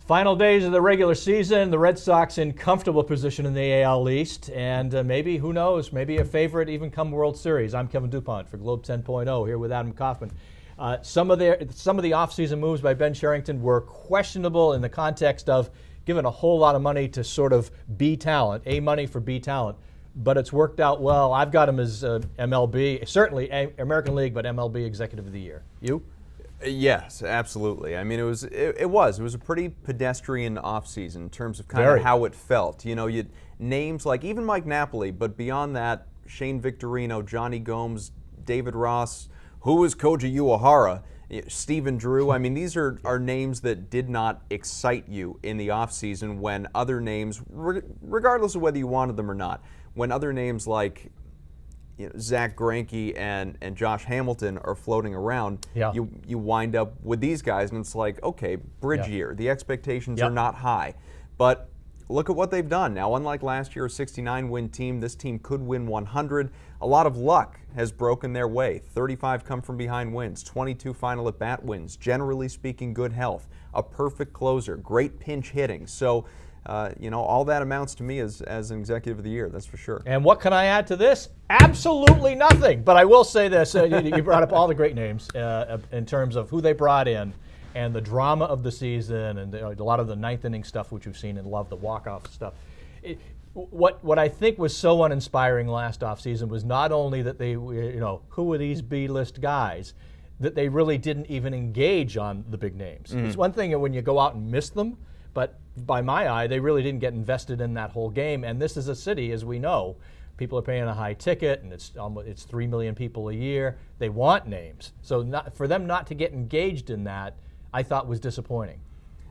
Final days of the regular season, the Red Sox in comfortable position in the AL East, and maybe, who knows, maybe a favorite even come World Series. I'm Kevin Dupont for Globe 10.0 here with Adam Kaufman. Some of the offseason moves by Ben Cherington were questionable in the context of giving a whole lot of money to sort of B talent, A money for B talent, but it's worked out well. I've got him as MLB, certainly American League, but MLB Executive of the Year. You? Yes, absolutely. I mean, it was a pretty pedestrian offseason in terms of kind of how it felt. You know, names like even Mike Napoli, but beyond that, Shane Victorino, Johnny Gomes, David Ross, who was Koji Uehara, Stephen Drew. I mean, these are names that did not excite you in the offseason when other names, regardless of whether you wanted them or not, when other names like Zach Greinke and Josh Hamilton are floating around, you wind up with these guys, and it's like, okay, bridge year. The expectations are not high. But look at what they've done. Now, unlike last year, a 69-win team, this team could win 100. A lot of luck has broken their way. 35 come-from-behind wins, 22 final at-bat wins, generally speaking, good health, a perfect closer, great pinch hitting. So, all that amounts to me as an Executive of the Year, that's for sure. And what can I add to this? Absolutely nothing. But I will say this, you brought up all the great names in terms of who they brought in and the drama of the season and a lot of the ninth inning stuff, which we've seen and love, the walk-off stuff. What I think was so uninspiring last offseason was not only that they, who are these B-list guys, that they really didn't even engage on the big names. It's one thing when you go out and miss them, but by my eye, they really didn't get invested in that whole game. And this is a city, as we know, people are paying a high ticket, and it's 3 million people a year. They want names. So for them not to get engaged in that, I thought was disappointing.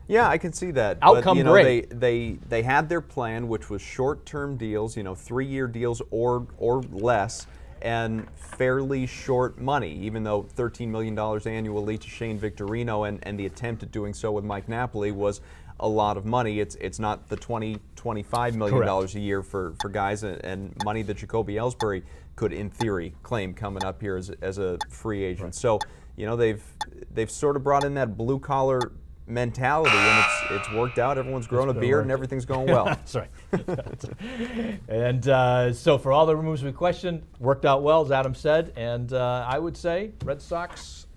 Yeah, I can see that. Outcome great. They had their plan, which was short-term deals, 3-year deals or less, and fairly short money, even though $13 million annually to Shane Victorino and the attempt at doing so with Mike Napoli was a lot of money. It's not the $25 million a year for guys and money that Jacoby Ellsbury could, in theory, claim coming up here as a free agent. Right. So, they've sort of brought in that blue-collar mentality, and it's worked out. Everyone's grown a beard, and everything's going well. That's right. And so for all the moves we questioned, worked out well, as Adam said. And I would say Red Sox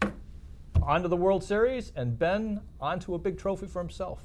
onto the World Series, and Ben onto a big trophy for himself.